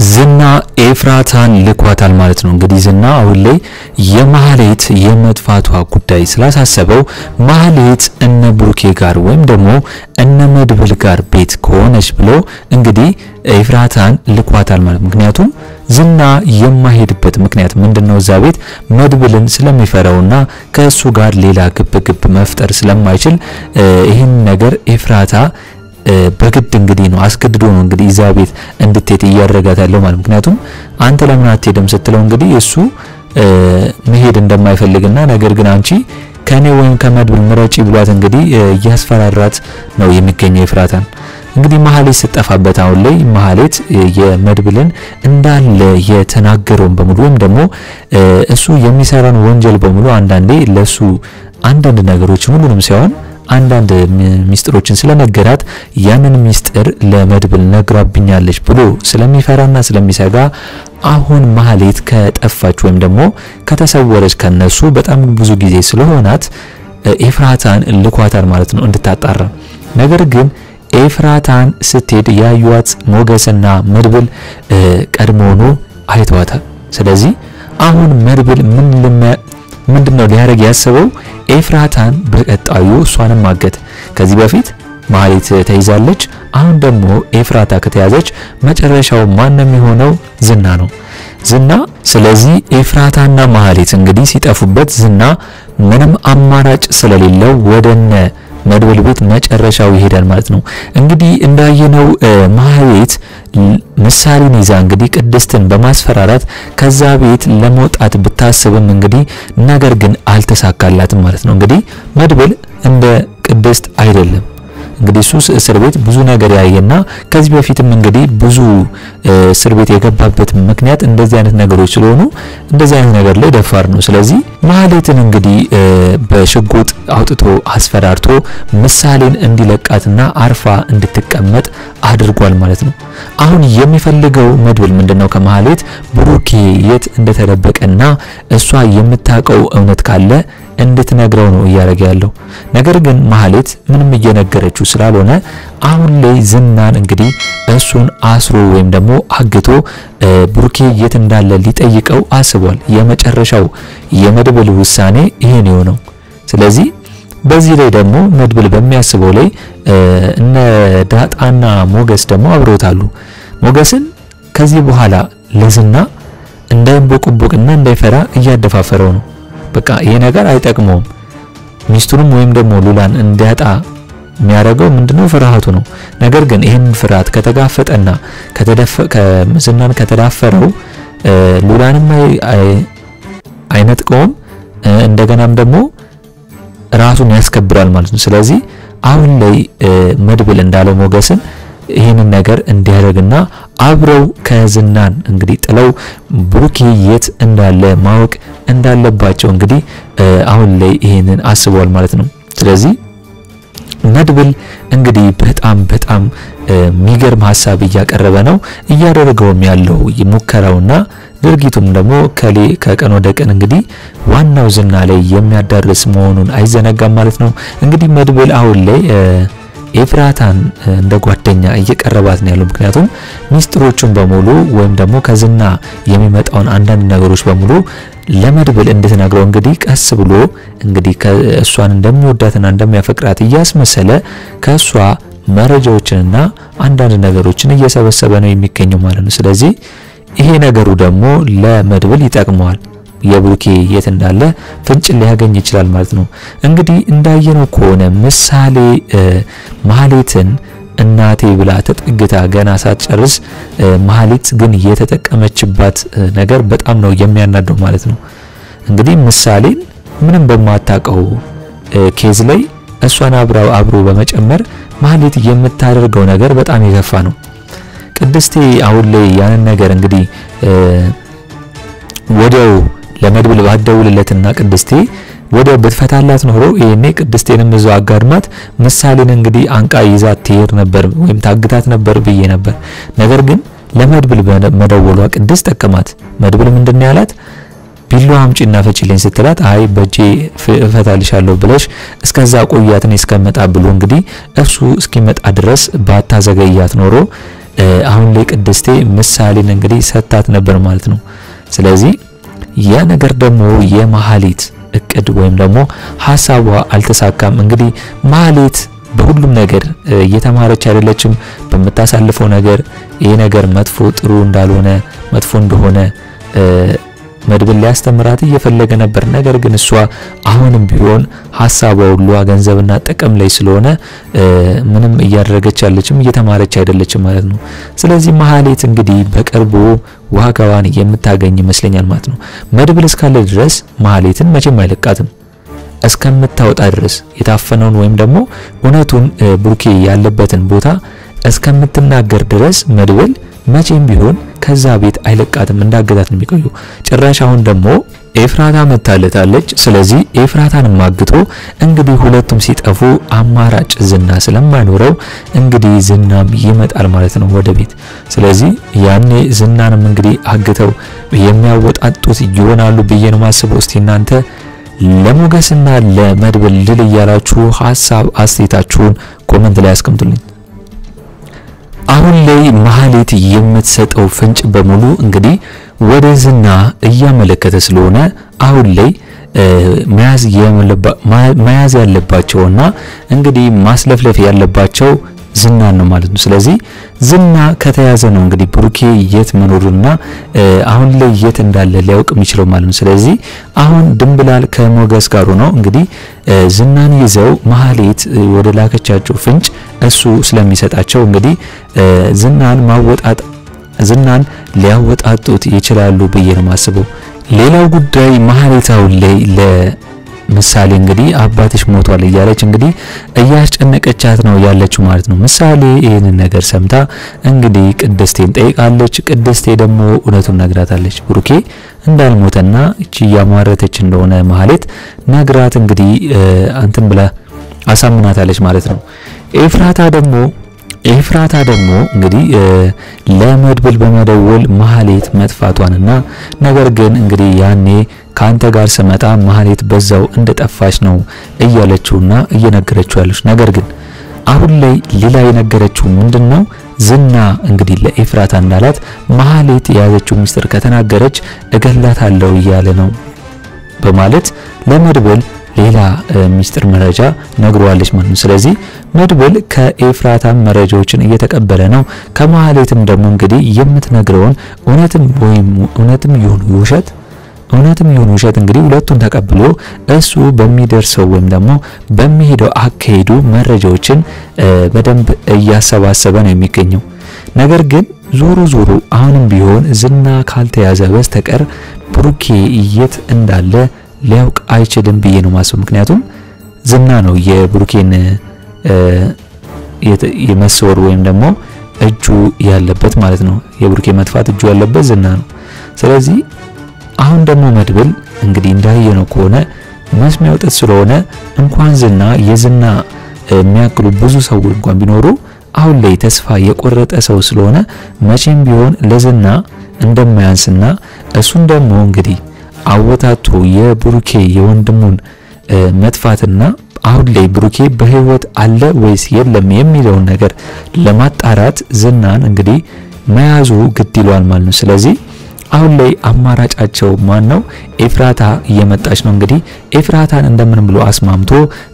ዝና ኤፍራታን ልኳታል ማለት ነው። እንግዲህ ዝና አሁን ላይ የማህሌት የመጥፋቷ ጉዳይ ስላሳሰበው ማህሌት እነ ብሩኬ ጋር ወይም ደግሞ እነ መድብል ጋር ቤት ከሆነች ብሎ እንግዲህ ኤፍራታን ልኳታል ማለት ምክንያቱም ዝና የማይሄድበት ምክንያት ምንድነው? እዛ ቤት መድብልን ስለሚፈራውና ከሱ ጋር ሌላ ግብ መፍጠር ስለማይችል ይሄን ነገር ኤፍራታ በግድ እንግዲህ ነው አስገድዶ ነው እንግዲህ እዛ ቤት እንድትሄድ እያደረጋት ያለው ማለት ምክንያቱም አንተ ለምን አትሄድም ስትለው እንግዲህ እሱ መሄድ እንደማይፈልግና ነገር ግን አንቺ ከኔ ወይም ከመድብል ምረጪ ብሏት እንግዲህ እያስፈራራት ነው የሚገኘው ኤፍራታን። እንግዲህ ማህሌት ስትጠፋበት አሁን ላይ ማህሌት የመድብልን እንዳለ የተናገረውን በሙሉ ወይም ደግሞ እሱ የሚሰራን ወንጀል በሙሉ አንዳንዴ ለሱ አንዳንድ ነገሮችን ሁሉንም ሳይሆን አንዳንድ ሚስጥሮችን ስለነገራት ያንን ሚስጥር ለመድብል ነግራብኛለች ብሎ ስለሚፈራና ስለሚሰጋ አሁን ማህሌት ከጠፋች ወይም ደግሞ ከተሰወረች ከነሱ በጣም ብዙ ጊዜ ስለሆናት ኤፍራታን ልኳታል ማለት ነው እንድታጣራ። ነገር ግን ኤፍራታን ስትሄድ ያዩዋት ሞገስና መድብል ቀድሞውኑ አይተዋታል። ስለዚህ አሁን መድብል ምንድነው ሊያረግ ያሰበው? ኤፍራታን በቀጣዩ እሷንም ማገት። ከዚህ በፊት ማህሌት ተይዛለች። አሁን ደግሞ ኤፍራታ ከተያዘች መጨረሻው ማንም የሚሆነው ዝና ነው ዝና። ስለዚህ ኤፍራታና ማህሌት እንግዲህ ሲጠፉበት ዝና ምንም አማራጭ ስለሌለው ወደነ መድብል ቤት መጨረሻው ይሄዳል ማለት ነው። እንግዲህ እንዳየነው ማህሌት ምሳሌን ይዛ እንግዲህ ቅድስትን በማስፈራራት ከዛ ቤት ለመውጣት ብታስብም እንግዲህ ነገር ግን አልተሳካላትም ማለት ነው። እንግዲህ መድብል እንደ ቅድስት አይደለም። እንግዲህ ሱስ እስር ቤት ብዙ ነገር ያየና ከዚህ በፊትም እንግዲህ ብዙ እስር ቤት የገባበት ምክንያት እንደዚህ አይነት ነገሮች ስለሆኑ እንደዚህ አይነት ነገር ላይ ደፋር ነው። ስለዚህ ማህሌትን እንግዲህ በሽጉጥ አውጥቶ አስፈራርቶ ምሳሌን እንዲለቃትና አርፋ እንድትቀመጥ አድርጓል ማለት ነው። አሁን የሚፈልገው መድብል ምንድነው? ከማህሌት ብሩኬ የት እንደተደበቀና እሷ የምታቀው እውነት ካለ እንድትነግረው ነው እያረገ ያለው። ነገር ግን ማህሌት ምንም እየነገረችው ስላልሆነ አሁን ላይ ዝናን እንግዲህ እሱን አስሮ ወይም ደግሞ አግቶ ብሩኬ የት እንዳለ ሊጠይቀው አስቧል። የመጨረሻው የመድብል ውሳኔ ይሄ ነው። ስለዚህ በዚህ ላይ ደግሞ መድብል በሚያስበው ላይ እነ ዳጣና ሞገስ ደግሞ አብሮታሉ። ሞገስን ከዚህ በኋላ ለዝና እንዳይቦቅቦቅና እንዳይፈራ እያደፋፈረው ነው። በቃ ይሄ ነገር አይጠቅመውም። ሚስቱንም ወይም ደግሞ ሉላን እንዲያጣ የሚያደርገው ምንድነው? ፍርሃቱ ነው። ነገር ግን ይሄን ፍርሃት ከተጋፈጠና ከዝናን ከተዳፈረው ሉላንም አይነጥቀውም እንደገናም ደግሞ ራሱን ያስከብራል ማለት ነው። ስለዚህ አሁን ላይ መድብል እንዳለው ሞገስን ይሄንን ነገር እንዲያደርግና አብረው ከዝናን እንግዲህ ጥለው ብሩኬ የት እንዳለ ማወቅ እንዳለባቸው እንግዲህ አሁን ላይ ይሄንን አስቧል ማለት ነው። ስለዚህ መድብል እንግዲህ በጣም የሚገርም ሐሳብ እያቀረበ ነው። እያደረገውም ያለው ሙከራውና ድርጊቱም ደግሞ ከቀን ወደ ቀን እንግዲህ ዋናው ዝና ላይ የሚያዳርስ መሆኑን አይዘነጋም ማለት ነው። እንግዲህ መድብል አሁን ላይ ኤፍራታን እንደ ጓደኛ እየቀረባት ነው ያለው። ምክንያቱም ሚስጥሮቹን በሙሉ ወይም ደግሞ ከዝና የሚመጣውን አንዳንድ ነገሮች በሙሉ ለመድብል እንድትነግረው እንግዲህ ቀስ ብሎ እንግዲህ ከእሷን እንደሚወዳትና እንደሚያፈቅራት እያስመሰለ ከሷ መረጃዎችንና አንዳንድ ነገሮችን እየሰበሰበ ነው የሚገኘው ማለት ነው። ስለዚህ ይሄ ነገሩ ደግሞ ለመድብል ይጠቅመዋል። የብሩኬ የት እንዳለ ፍንጭ ሊያገኝ ይችላል ማለት ነው። እንግዲህ እንዳየነው ከሆነ ምሳሌ ማህሌትን እናቴ ብላ ተጠግታ ገና ሳትጨርስ ማህሌት ግን የተጠቀመችባት ነገር በጣም ነው የሚያናደው ማለት ነው። እንግዲህ ምሳሌን ምንም በማታቀው ኬዝ ላይ እሷን አብሮ በመጨመር ማህሌት የምታደርገው ነገር በጣም የከፋ ነው። ቅድስቴ አሁን ላይ ያንን ነገር እንግዲህ ወዲያው ለመድብል ባደውልለትና ቅድስቴ ወዲያው በተፈታላት ነው ይሄኔ ቅድስቴንም እዛው አጋድማት ምሳሌን እንግዲህ አንቃ ይዛት ትሄድ ነበር ወይም ታግታት ነበር ብዬ ነበር። ነገር ግን ለመድብል መደወሏ ቅድስት ጠቀማት። መድብል ምንድነው ያላት? ቢላው አምጪና ፈጪልኝ ስትላት አይ በጄ ፈታልሻለሁ ብለሽ እስከዛ ቆያትን እስከመጣ ብሎ እንግዲህ እሱ እስኪመጣ ድረስ ባታዘገያት ኖሮ አሁን ላይ ቅድስቴ ምሳሌን እንግዲህ ሰጣት ነበር ማለት ነው። ስለዚህ ያ ነገር ደግሞ የማህሌት እቅድ ወይም ደግሞ ሐሳቧ አልተሳካም። እንግዲህ ማህሌት በሁሉም ነገር እየተማረች አይደለችም። በመታሳልፈው ነገር ይሄ ነገር መጥፎ ጥሩ እንዳልሆነ መጥፎ እንደሆነ መድብል ሊያስተምራት እየፈለገ ነበር። ነገር ግን እሷ አሁንም ቢሆን ሐሳቧ ሁሉ ገንዘብና ጥቅም ላይ ስለሆነ ምንም እያደረገች ያለችም እየተማረች አይደለችም ማለት ነው። ስለዚህ ማህሌት እንግዲህ በቅርቡ ዋጋዋን የምታገኝ ይመስለኛል ማለት ነው። መድብል እስካለ ድረስ ማህሌትን መቼም አይለቃትም። እስከምታወጣ ድረስ የታፈነውን ወይም ደግሞ እውነቱን ብሩኬ ያለበትን ቦታ እስከምትናገር ድረስ መድብል መቼም ቢሆን ከዛ ቤት አይለቃትም፣ እንዳገታት ነው የሚቆየው። ጭራሽ አሁን ደግሞ ኤፍራታ መታለታለች። ስለዚህ ኤፍራታን ማግቶ እንግዲህ ሁለቱም ሲጠፉ አማራጭ ዝና ስለማይኖረው እንግዲህ ዝናም ይመጣል ማለት ነው ወደ ቤት። ስለዚህ ያኔ ዝናንም እንግዲህ አግተው የሚያወጣጡት ይሆናሉ ብዬ ነው ማስበው። እስቲ እናንተ ለሞገስና ለመድብል ድል እያላችሁ ሐሳብ አስተያየታችሁን ኮሜንት ላይ አስቀምጡልኝ። አሁን ላይ ማህሌት የምትሰጠው ፍንጭ በሙሉ እንግዲህ ወደ ዝና እያመለከተ ስለሆነ አሁን ላይ መያዝ ያለባቸውና እንግዲህ ማስለፍለፍ ያለባቸው ዝናን ነው ማለት ነው። ስለዚህ ዝና ከተያዘ ነው እንግዲህ ብሩኬ የት መኖሩና አሁን ላይ የት እንዳለ ሊያውቅ የሚችለው ማለት ነው። ስለዚህ አሁን ድንብላል ከሞገስ ጋር ነው እንግዲህ ዝናን ይዘው ማህሌት ወደ ላከቻቸው ፍንጭ እሱ ስለሚሰጣቸው እንግዲህ ዝናን ሊያወጣጡት ይችላሉ ብዬ ነው ማስበው። ሌላው ጉዳይ ማህሌት አሁን ላይ ምሳሌ እንግዲህ አባትሽ ሞቷል እያለች እንግዲህ እያስጨነቀቻት ነው ያለችው ማለት ነው። ምሳሌ ይሄንን ነገር ሰምታ እንግዲህ ቅድስቴን ጠይቃለች። ቅድስቴ ደግሞ እውነቱን ነግራታለች። ብሩኬ እንዳልሞተና እቺ ያማረተች እንደሆነ ማህሌት ነግራት እንግዲህ አንተም ብላ አሳምናታለች ማለት ነው። ኤፍራታ ደግሞ እንግዲህ ለመድብል በመደወል ማህሌት መጥፋቷንና ነገር ግን እንግዲህ ያኔ ካንተ ጋር ስመጣ ማህሌት በዛው እንደጠፋች ነው እያለችውና እየነገረችው ያለች። ነገር ግን አሁን ላይ ሌላ የነገረችው ምንድነው? ዝና እንግዲህ ለኤፍራታ እንዳላት ማህሌት የያዘችው ሚስጥር ከተናገረች እገላታለሁ እያለ ነው በማለት ለመድብል ሌላ ሚስጥር መረጃ ነግሯለች ማለት ነው። ስለዚህ መድብል ከኤፍራታ መረጃዎችን እየተቀበለ ነው። ከማህሌትም ደግሞ እንግዲህ የምትነግረውን እውነትም ይሁን ውሸት እንግዲህ ሁለቱን ተቀብሎ እሱ በሚደርሰው ወይም ደግሞ በሚሄደው አካሄዱ መረጃዎችን በደንብ እያሰባሰበ ነው የሚገኘው። ነገር ግን ዞሮ አሁንም ቢሆን ዝና ካልተያዘ በስተቀር ብሩኬ የት እንዳለ ሊያውቅ አይችልም ብዬ ነው ማስበው። ምክንያቱም ዝና ነው የብሩኬን የመስወር ወይም ደግሞ እጁ ያለበት ማለት ነው። የብሩኬ መጥፋት እጁ ያለበት ዝና ነው። ስለዚህ አሁን ደግሞ መድብል እንግዲህ እንዳየነው ከሆነ መስሚያው ጥጥ ስለሆነ እንኳን ዝና የዝና የሚያክሉ ብዙ ሰዎች እንኳን ቢኖሩ አሁን ላይ ተስፋ የቆረጠ ሰው ስለሆነ መቼም ቢሆን ለዝና እንደማያንስና እሱን ደግሞ እንግዲህ አወታቱ የብሩኬ የወንድሙን መጥፋትና አሁን ላይ ብሩኬ በህይወት አለ ወይስ የለም የሚለውን ነገር ለማጣራት ዝናን እንግዲህ መያዙ ግድ ይሏል ማለት ነው። ስለዚህ አሁን ላይ አማራጫቸው ማን ነው? ኤፍራታ እየመጣች ነው። እንግዲህ ኤፍራታን እንደምን ብሎ አስማምቶ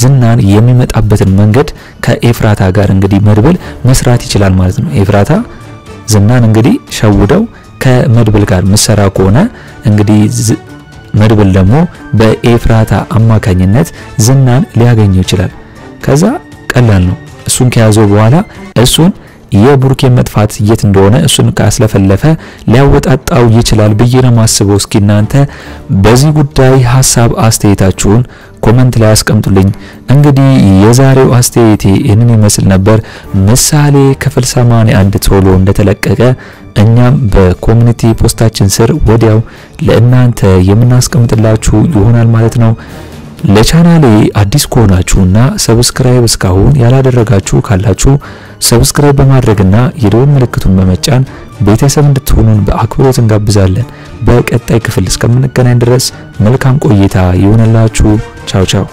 ዝናን የሚመጣበትን መንገድ ከኤፍራታ ጋር እንግዲህ መድብል መስራት ይችላል ማለት ነው። ኤፍራታ ዝናን እንግዲህ ሸውደው ከመድብል ጋር መሰራ ከሆነ እንግዲህ መድብል ደግሞ በኤፍራታ አማካኝነት ዝናን ሊያገኘው ይችላል። ከዛ ቀላል ነው። እሱን ከያዘው በኋላ እሱን የብሩኬ መጥፋት የት እንደሆነ እሱን ካስለፈለፈ ሊያወጣጣው ይችላል ብዬ ነው ማስበው። እስኪ እናንተ በዚህ ጉዳይ ሐሳብ አስተያየታችሁን ኮሜንት ላይ አስቀምጡልኝ። እንግዲህ የዛሬው አስተያየቴ ይህንን ይመስል ነበር። ምሳሌ ክፍል 81 ቶሎ እንደተለቀቀ እኛም በኮሚኒቲ ፖስታችን ስር ወዲያው ለእናንተ የምናስቀምጥላችሁ ይሆናል ማለት ነው። ለቻናሌ አዲስ ከሆናችሁና ሰብስክራይብ እስካሁን ያላደረጋችሁ ካላችሁ ሰብስክራይብ በማድረግና የደወል ምልክቱን በመጫን ቤተሰብ እንድትሆኑን በአክብሮት እንጋብዛለን። በቀጣይ ክፍል እስከምንገናኝ ድረስ መልካም ቆይታ ይሁንላችሁ። ቻው ቻው።